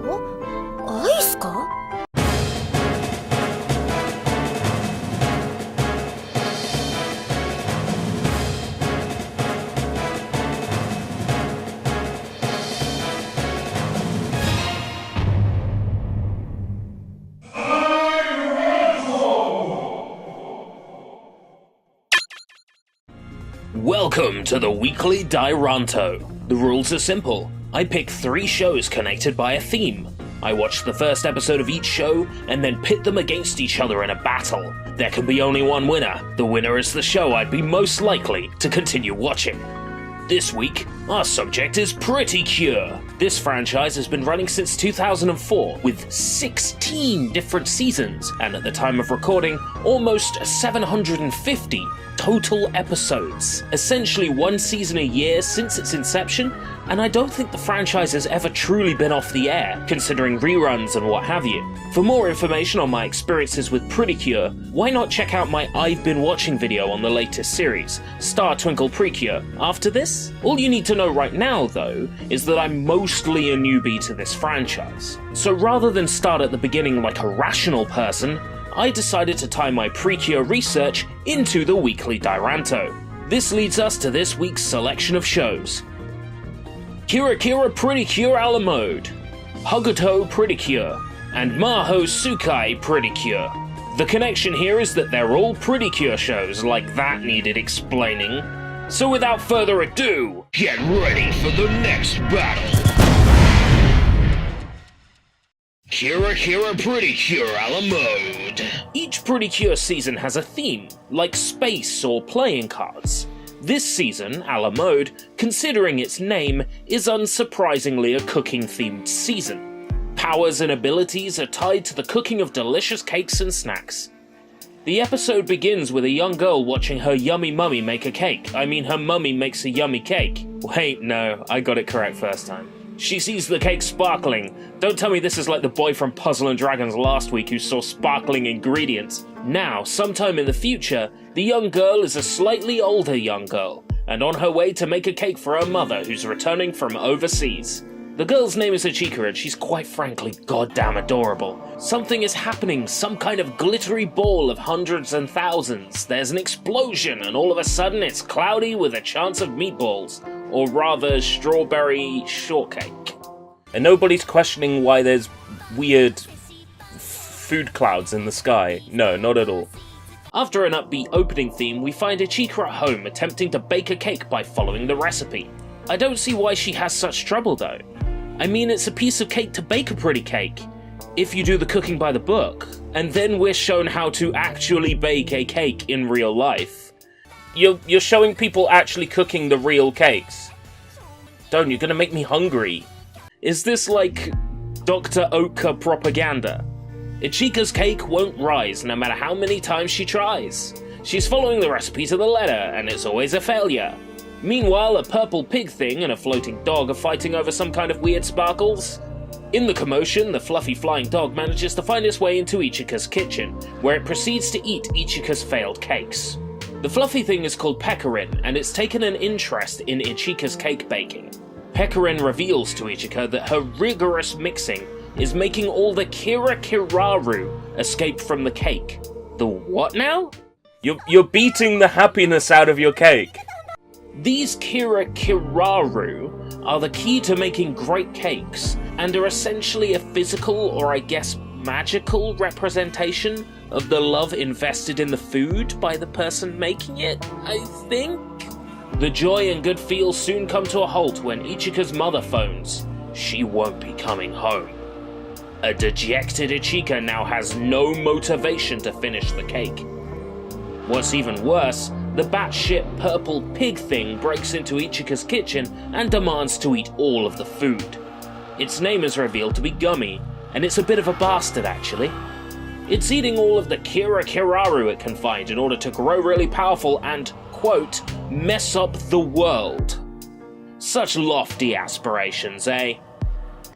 アイスか? Welcome to the Weekly Dairantou. The rules are simple. I pick 3 shows connected by a theme. I watch the first episode of each show and then pit them against each other in a battle. There can be only one winner. The winner is the show I'd be most likely to continue watching. This week, our subject is PreCure. This franchise has been running since 2004 with 16 different seasons and at the time of recording, almost 750 total episodes. Essentially 1 season a year since its inception, and I don't think the franchise has ever truly been off the air, considering reruns and what have you. For more information on my experiences with PreCure, why not check out my I've Been Watching video on the latest series, Star Twinkle PreCure. After this, all you need to know right now, though, is that I'm mostly a newbie to this franchise. So rather than start at the beginning like a rational person, I decided to tie my PreCure research into the Weekly Dairantou. This leads us to this week's selection of shows. Kira PreCure a la mode, Hokuto PreCure, and Maho Tsukai PreCure. The connection here is that they're all PreCure shows, like that needed explaining. So without further ado, get ready for the next battle! Kira PreCure a la mode. Each PreCure season has a theme, like space or playing cards. This season, a la mode, considering its name, is unsurprisingly a cooking-themed season. Powers and abilities are tied to the cooking of delicious cakes and snacks. The episode begins with a young girl watching her yummy mummy make a cake. I mean, her mummy makes a yummy cake. Wait, no, I got it correct first time. She sees the cake sparkling. Don't tell me this is like the boy from Puzzle & Dragons last week who saw sparkling ingredients. Now, sometime in the future, the young girl is a slightly older young girl, and on her way to make a cake for her mother who's returning from overseas. The girl's name is Ichika and she's quite frankly goddamn adorable. Something is happening, some kind of glittery ball of hundreds and thousands. There's an explosion and all of a sudden it's cloudy with a chance of meatballs. Or rather, strawberry shortcake. And nobody's questioning why there's weird food clouds in the sky. No, not at all. After an upbeat opening theme, we find Ichika at home attempting to bake a cake by following the recipe. I don't see why she has such trouble though. I mean, it's a piece of cake to bake a pretty cake, if you do the cooking by the book. And then we're shown how to actually bake a cake in real life. You're showing people actually cooking the real cakes. Don't, you're gonna make me hungry. Is this like Dr. Oka propaganda? Ichika's cake won't rise no matter how many times she tries. She's following the recipe to the letter, and it's always a failure. Meanwhile, a purple pig thing and a floating dog are fighting over some kind of weird sparkles. In the commotion, the fluffy flying dog manages to find its way into Ichika's kitchen, where it proceeds to eat Ichika's failed cakes. The fluffy thing is called Pecorin, and it's taken an interest in Ichika's cake baking. Pecorin reveals to Ichika that her rigorous mixing is making all the Kiraru escape from the cake. The what now? You're beating the happiness out of your cake. These Kiraru are the key to making great cakes, and are essentially a physical, or I guess magical, representation of the love invested in the food by the person making it, I think? The joy and good feels soon come to a halt when Ichika's mother phones. She won't be coming home. A dejected Ichika now has no motivation to finish the cake. What's even worse, the batshit purple pig thing breaks into Ichika's kitchen and demands to eat all of the food. Its name is revealed to be Gummy, and it's a bit of a bastard actually. It's eating all of the Kiraru it can find in order to grow really powerful and, quote, mess up the world. Such lofty aspirations, eh?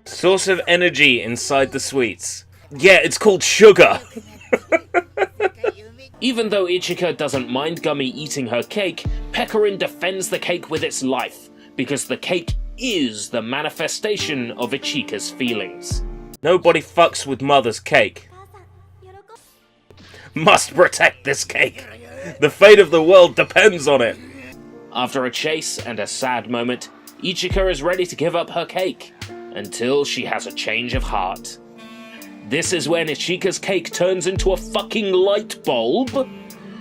Source of energy inside the sweets. Yeah, it's called sugar! Even though Ichika doesn't mind Gummy eating her cake, Pecorin defends the cake with its life, because the cake is the manifestation of Ichika's feelings. Nobody fucks with mother's cake. Must protect this cake. The fate of the world depends on it. After a chase and a sad moment, Ichika is ready to give up her cake, until she has a change of heart. This is when Ichika's cake turns into a fucking light bulb.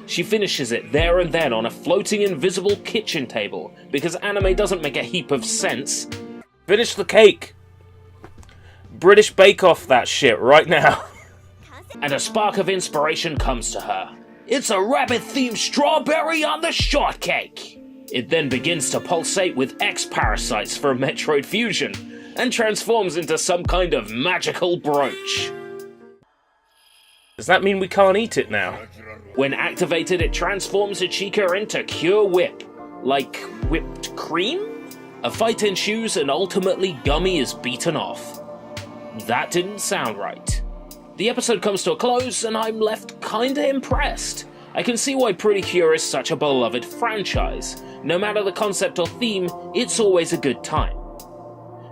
She finishes it there and then on a floating invisible kitchen table, because anime doesn't make a heap of sense. Finish the cake. British Bake Off that shit right now. And a spark of inspiration comes to her. It's a rabbit-themed strawberry on the shortcake. It then begins to pulsate with X-parasites for Metroid Fusion, and transforms into some kind of magical brooch. Does that mean we can't eat it now? When activated, it transforms Ichika into Cure Whip. Like whipped cream? A fight ensues and ultimately Gummy is beaten off. That didn't sound right. The episode comes to a close and I'm left kinda impressed. I can see why PreCure is such a beloved franchise. No matter the concept or theme, it's always a good time.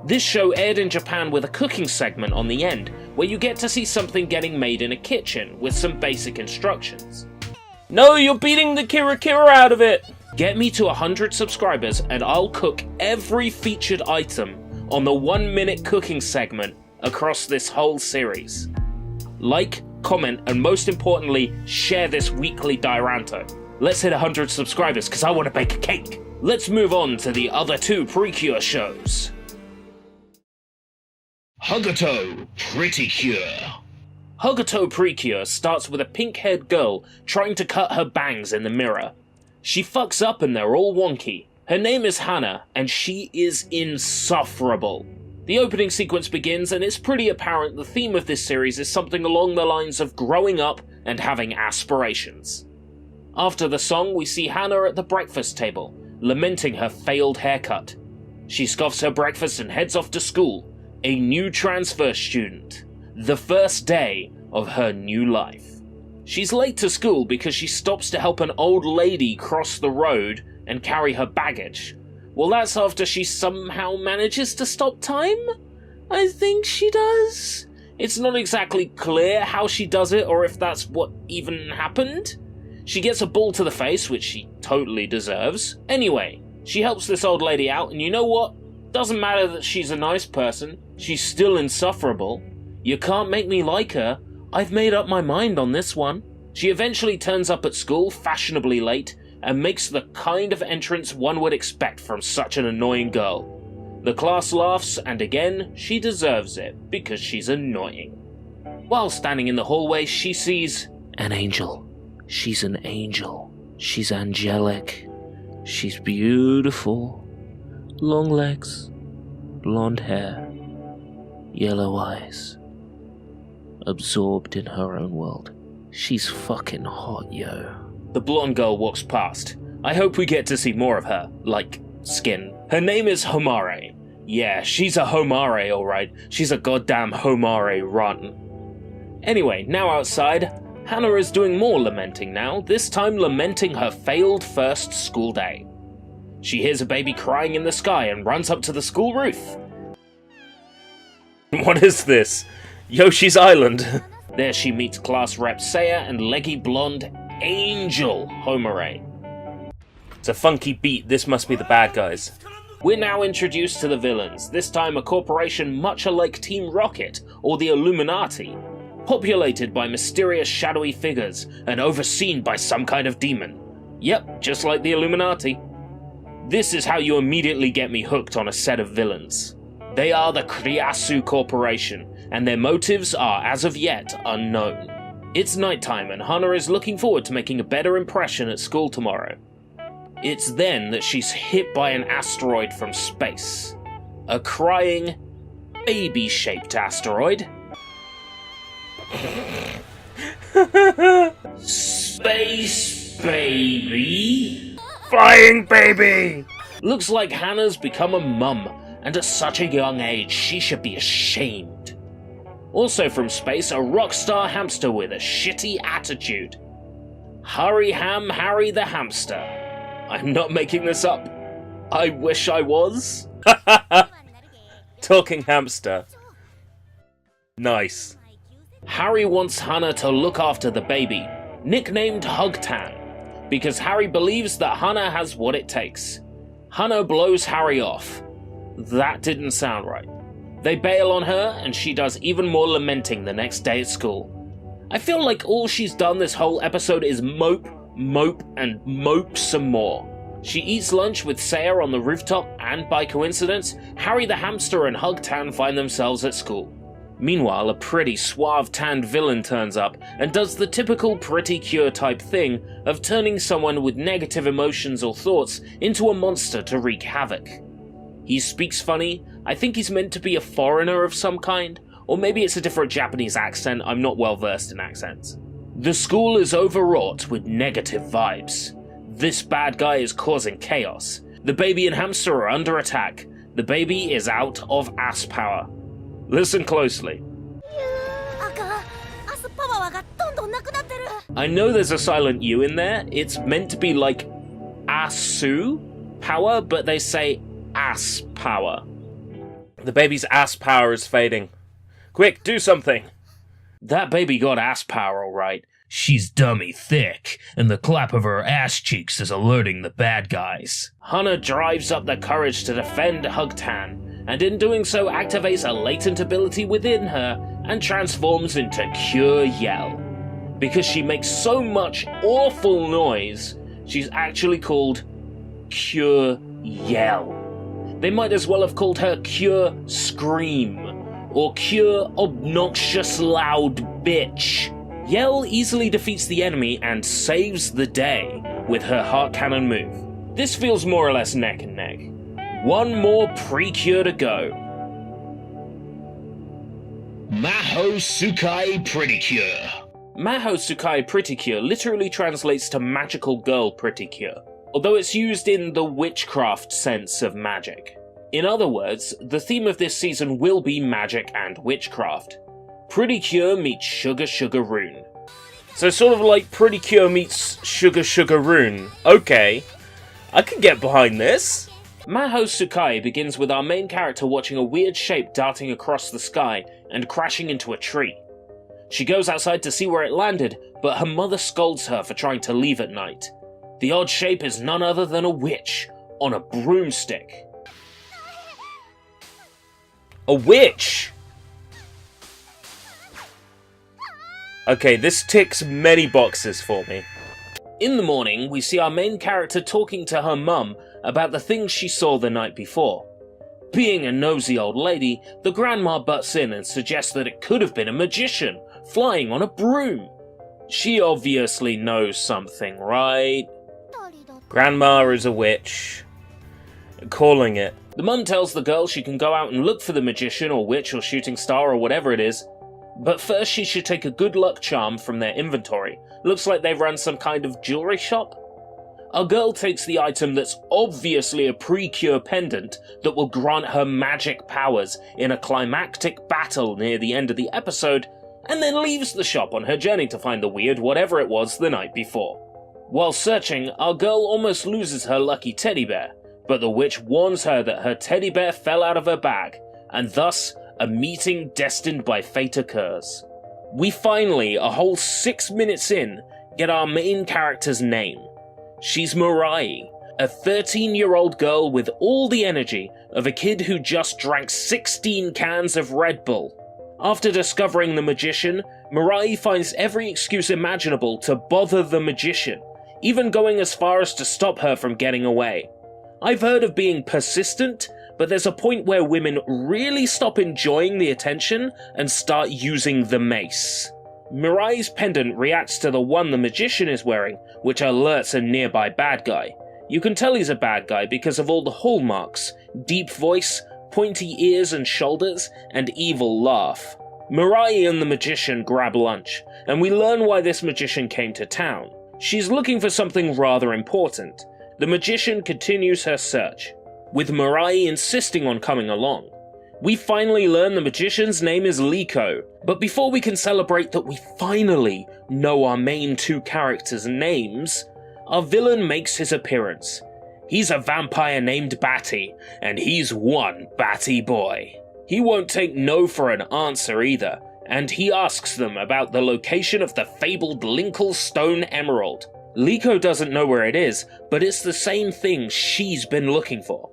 This show aired in Japan with a cooking segment on the end, where you get to see something getting made in a kitchen with some basic instructions. No, you're beating the Kira out of it! Get me to 100 subscribers and I'll cook every featured item on the 1-minute cooking segment across this whole series. Like, comment, and most importantly, share this Weekly Dairantou. Let's hit 100 subscribers because I want to bake a cake. Let's move on to the other 2 PreCure shows. Hogato PreCure. Hogato PreCure starts with a pink-haired girl trying to cut her bangs in the mirror. She fucks up and they're all wonky. Her name is Hana, and she is insufferable. The opening sequence begins, and it's pretty apparent the theme of this series is something along the lines of growing up and having aspirations. After the song, we see Hana at the breakfast table, lamenting her failed haircut. She scoffs her breakfast and heads off to school, a new transfer student. The first day of her new life. She's late to school because she stops to help an old lady cross the road and carry her baggage. Well, that's after she somehow manages to stop time? I think she does. It's not exactly clear how she does it or if that's what even happened. She gets a ball to the face, which she totally deserves. Anyway, she helps this old lady out, and you know what? Doesn't matter that she's a nice person, she's still insufferable. You can't make me like her. I've made up my mind on this one. She eventually turns up at school fashionably late and makes the kind of entrance one would expect from such an annoying girl. The class laughs, and again, she deserves it because she's annoying. While standing in the hallway, she sees an angel. She's an angel. She's angelic. She's beautiful. Long legs, blonde hair, yellow eyes. Absorbed in her own world. She's fucking hot, yo. The blonde girl walks past. I hope we get to see more of her, like, skin. Her name is Homare. Yeah, she's a Homare, alright. She's a goddamn Homare rotten. Anyway, now outside, Hana is doing more lamenting now, this time lamenting her failed first school day. She hears a baby crying in the sky and runs up to the school roof. What is this? Yoshi's Island. There she meets class rep Seiya and leggy blonde Angel Homare. It's a funky beat, this must be the bad guys. We're now introduced to the villains, this time a corporation much alike Team Rocket or the Illuminati, populated by mysterious shadowy figures and overseen by some kind of demon. Yep, just like the Illuminati. This is how you immediately get me hooked on a set of villains. They are the Kriasu Corporation, and their motives are, as of yet, unknown. It's nighttime, and Hana is looking forward to making a better impression at school tomorrow. It's then that she's hit by an asteroid from space. A crying, baby-shaped asteroid. Space baby? Flying baby! Looks like Hannah's become a mum, and at such a young age, she should be ashamed. Also from space, a rock star hamster with a shitty attitude. Hurry Ham Harry the Hamster. I'm not making this up. I wish I was. Talking hamster. Nice. Harry wants Hana to look after the baby, nicknamed Hugtan, because Harry believes that Hana has what it takes. Hana blows Harry off. That didn't sound right. They bail on her, and she does even more lamenting the next day at school. I feel like all she's done this whole episode is mope, and mope some more. She eats lunch with Saya on the rooftop, and by coincidence, Harry the hamster and Hugtan find themselves at school. Meanwhile, a pretty suave tanned villain turns up and does the typical PreCure type thing of turning someone with negative emotions or thoughts into a monster to wreak havoc. He speaks funny. I think he's meant to be a foreigner of some kind, or maybe it's a different Japanese accent. I'm not well versed in accents. The school is overwrought with negative vibes. This bad guy is causing chaos. The baby and hamster are under attack. The baby is out of ass power. Listen closely. I know there's a silent U in there. It's meant to be like asu power, but they say ass power. The baby's ass power is fading. Quick, do something. That baby got ass power, alright. She's dummy thick, and the clap of her ass cheeks is alerting the bad guys. Hana drives up the courage to defend Hugtan, and in doing so activates a latent ability within her and transforms into Cure Yell. Because she makes so much awful noise, she's actually called Cure Yell. They might as well have called her Cure Scream, or Cure Obnoxious Loud Bitch. Yell easily defeats the enemy and saves the day with her heart cannon move. This feels more or less neck and neck. One more PreCure to go. Maho Tsukai PreCure. Maho Tsukai PreCure literally translates to magical girl PreCure, although it's used in the witchcraft sense of magic. In other words, the theme of this season will be magic and witchcraft. PreCure meets Sugar Rune. So sort of like PreCure meets Sugar Rune. Okay, I can get behind this. Maho Tsukai begins with our main character watching a weird shape darting across the sky and crashing into a tree. She goes outside to see where it landed, but her mother scolds her for trying to leave at night. The odd shape is none other than a witch on a broomstick. A witch! Okay, this ticks many boxes for me. In the morning, we see our main character talking to her mum about the things she saw the night before. Being a nosy old lady, the grandma butts in and suggests that it could have been a magician flying on a broom. She obviously knows something, right? Grandma is a witch. Calling it. The mum tells the girl she can go out and look for the magician or witch or shooting star or whatever it is, but first she should take a good luck charm from their inventory. Looks like they run some kind of jewelry shop. Our girl takes the item that's obviously a PreCure pendant that will grant her magic powers in a climactic battle near the end of the episode, and then leaves the shop on her journey to find the weird whatever it was the night before. While searching, our girl almost loses her lucky teddy bear, but the witch warns her that her teddy bear fell out of her bag, and thus a meeting destined by fate occurs. We finally, a whole 6 minutes in, get our main character's name. She's Mirai, a 13-year-old girl with all the energy of a kid who just drank 16 cans of Red Bull. After discovering the magician, Mirai finds every excuse imaginable to bother the magician, even going as far as to stop her from getting away. I've heard of being persistent, but there's a point where women really stop enjoying the attention and start using the mace. Mirai's pendant reacts to the one the magician is wearing, which alerts a nearby bad guy. You can tell he's a bad guy because of all the hallmarks: deep voice, pointy ears and shoulders, and evil laugh. Mirai and the magician grab lunch, and we learn why this magician came to town. She's looking for something rather important. The magician continues her search, with Mirai insisting on coming along. We finally learn the magician's name is Liko, but before we can celebrate that we finally know our main two characters' names, our villain makes his appearance. He's a vampire named Batty, and he's one batty boy. He won't take no for an answer either, and he asks them about the location of the fabled Linkle Stone Emerald. Liko doesn't know where it is, but it's the same thing she's been looking for.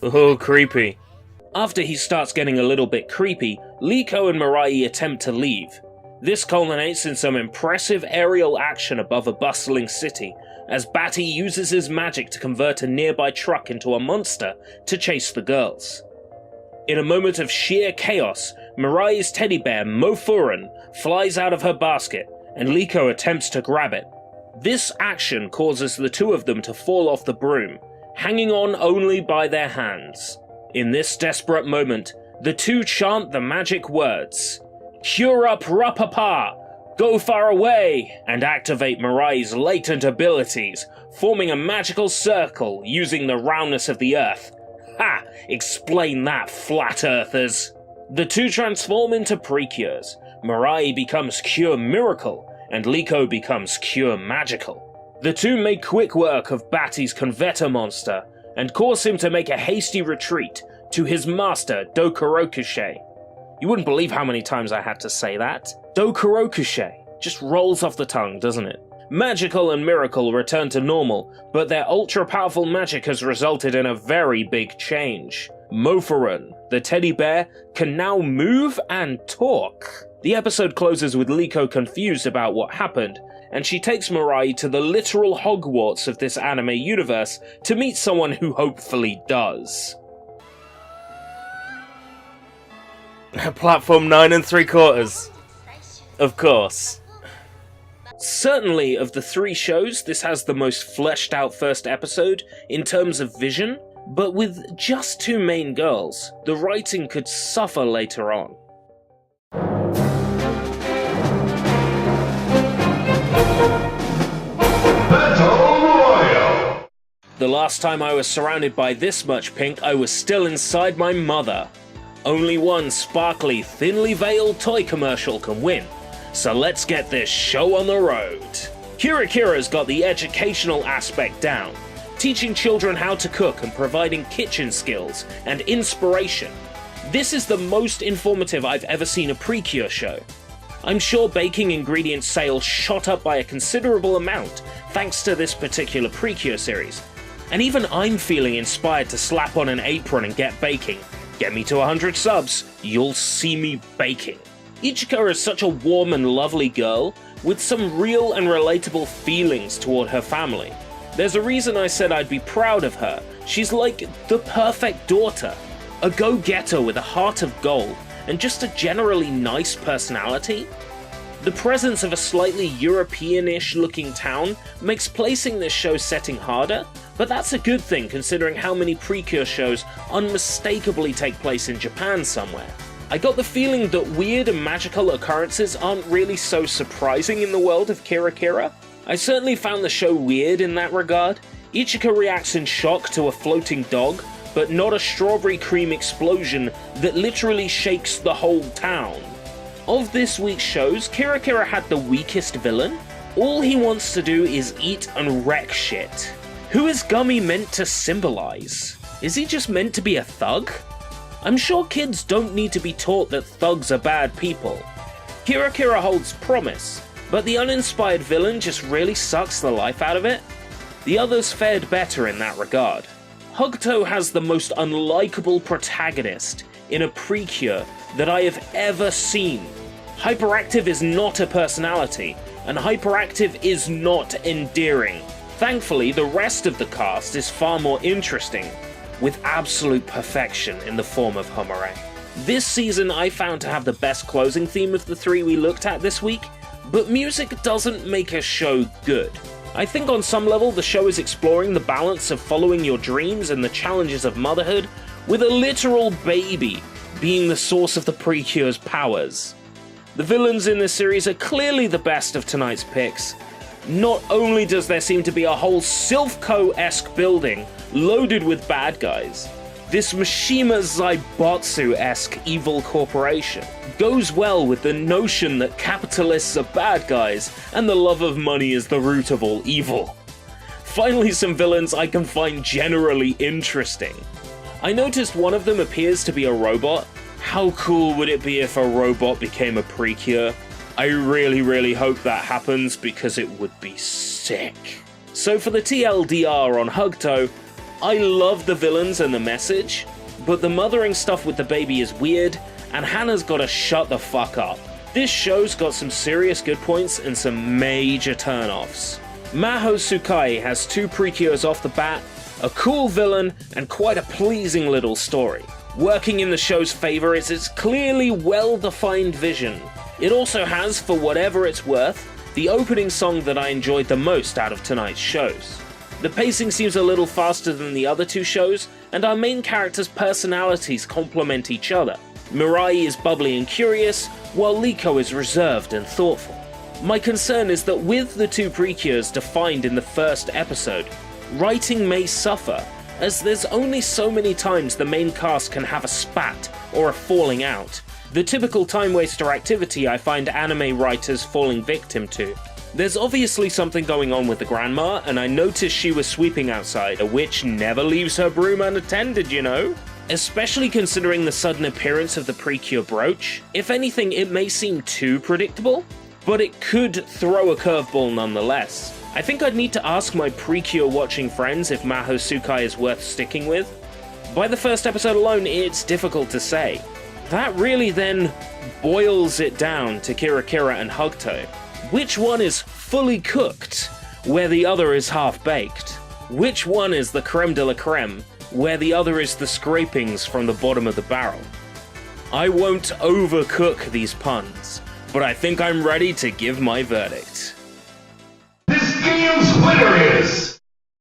Oh, creepy. After he starts getting a little bit creepy, Liko and Mirai attempt to leave. This culminates in some impressive aerial action above a bustling city, as Batty uses his magic to convert a nearby truck into a monster to chase the girls. In a moment of sheer chaos, Mirai's teddy bear, Mofuran, flies out of her basket, and Liko attempts to grab it. This action causes the two of them to fall off the broom, hanging on only by their hands. In this desperate moment, the two chant the magic words, "Cure up Rapapa! Go far away!" and activate Mirai's latent abilities, forming a magical circle using the roundness of the earth. Ha! Explain that, flat earthers! The two transform into PreCures. Mirai becomes Cure Miracle, and Liko becomes Cure Magical. The two make quick work of Batty's Converter monster, and cause him to make a hasty retreat to his master, Dokurokushe. You wouldn't believe how many times I had to say that. Dokurokushe. Just rolls off the tongue, doesn't it? Magical and Miracle return to normal, but their ultra-powerful magic has resulted in a very big change. Mofuran, the teddy bear, can now move and talk. The episode closes with Liko confused about what happened, and she takes Mirai to the literal Hogwarts of this anime universe to meet someone who hopefully does. Platform 9 3/4. Of course. Certainly, of the three shows, this has the most fleshed out first episode in terms of vision, but with just two main girls, the writing could suffer later on. The last time I was surrounded by this much pink, I was still inside my mother. Only one sparkly, thinly veiled toy commercial can win, so let's get this show on the road. PreCure's got the educational aspect down, teaching children how to cook and providing kitchen skills and inspiration. This is the most informative I've ever seen a PreCure show. I'm sure baking ingredient sales shot up by a considerable amount thanks to this particular PreCure series. And even I'm feeling inspired to slap on an apron and get baking. Get me to 100 subs, you'll see me baking. Ichika is such a warm and lovely girl, with some real and relatable feelings toward her family. There's a reason I said I'd be proud of her. She's like the perfect daughter. A go-getter with a heart of gold, and just a generally nice personality. The presence of a slightly European-ish looking town makes placing this show's setting harder, but that's a good thing considering how many PreCure shows unmistakably take place in Japan somewhere. I got the feeling that weird and magical occurrences aren't really so surprising in the world of PreCure. I certainly found the show weird in that regard. Ichika reacts in shock to a floating dog, but not a strawberry cream explosion that literally shakes the whole town. Of this week's shows, PreCure had the weakest villain. All he wants to do is eat and wreck shit. Who is Gummy meant to symbolize? Is he just meant to be a thug? I'm sure kids don't need to be taught that thugs are bad people. PreCure holds promise, but the uninspired villain just really sucks the life out of it. The others fared better in that regard. Hugto has the most unlikable protagonist in a PreCure that I have ever seen. Hyperactive is not a personality, and Hyperactive is not endearing. Thankfully, the rest of the cast is far more interesting, with absolute perfection in the form of Homare. This season I found to have the best closing theme of the three we looked at this week, but music doesn't make a show good. I think on some level the show is exploring the balance of following your dreams and the challenges of motherhood, with a literal baby being the source of the PreCure's powers. The villains in this series are clearly the best of tonight's picks. Not only does there seem to be a whole Silphco-esque building loaded with bad guys, this Mishima Zaibatsu-esque evil corporation goes well with the notion that capitalists are bad guys and the love of money is the root of all evil. Finally, some villains I can find generally interesting. I noticed one of them appears to be a robot. How cool would it be if a robot became a PreCure? I really hope that happens because it would be sick. So for the TLDR on Hugto, I love the villains and the message, but the mothering stuff with the baby is weird, and Hannah's gotta shut the fuck up. This show's got some serious good points and some major turnoffs. Maho Tsukai has 2 PreCures off the bat, a cool villain, and quite a pleasing little story. Working in the show's favor is its clearly well-defined vision. It also has, for whatever it's worth, the opening song that I enjoyed the most out of tonight's shows. The pacing seems a little faster than the other 2 shows, and our main characters' personalities complement each other. Mirai is bubbly and curious, while Liko is reserved and thoughtful. My concern is that with the 2 PreCures defined in the first episode, writing may suffer, as there's only so many times the main cast can have a spat or a falling out. The typical time waster activity I find anime writers falling victim to. There's obviously something going on with the grandma, and I noticed she was sweeping outside. A witch never leaves her broom unattended, you know? Especially considering the sudden appearance of the PreCure brooch. If anything, it may seem too predictable, but it could throw a curveball nonetheless. I think I'd need to ask my PreCure watching friends if Maho Tsukai is worth sticking with. By the first episode alone, it's difficult to say. That really then boils it down to Kira Kira and Hugto. Which one is fully cooked, where the other is half-baked? Which one is the creme de la creme, where the other is the scrapings from the bottom of the barrel? I won't overcook these puns, but I think I'm ready to give my verdict. This game's winner is...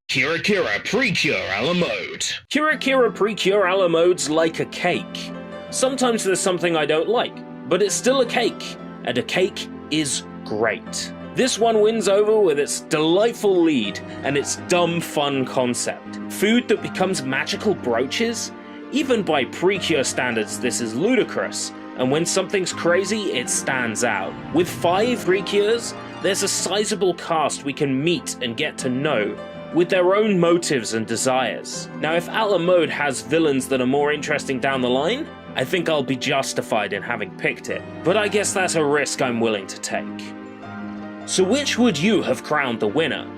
Kira Kira PreCure a la mode. Kira Kira PreCure a la mode's like a cake. Sometimes there's something I don't like, but it's still a cake, and a cake is great. This one wins over with its delightful lead and its dumb fun concept. Food that becomes magical brooches? Even by PreCure standards, this is ludicrous, and when something's crazy, it stands out. With 5 PreCures, there's a sizable cast we can meet and get to know, with their own motives and desires. Now, if a la mode has villains that are more interesting down the line, I think I'll be justified in having picked it, but I guess that's a risk I'm willing to take. So which would you have crowned the winner?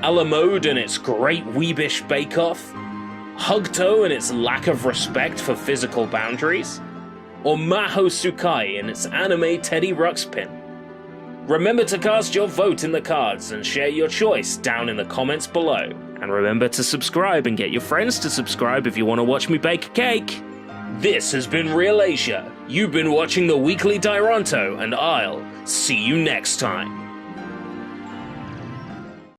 A la mode and its great weebish bake-off? Hugto and its lack of respect for physical boundaries? Or Maho Tsukai and its anime Teddy Ruxpin? Remember to cast your vote in the cards and share your choice down in the comments below. And remember to subscribe and get your friends to subscribe if you want to watch me bake a cake. This has been ReelAsia. You've been watching the Weekly Dairantou, and I'll see you next time.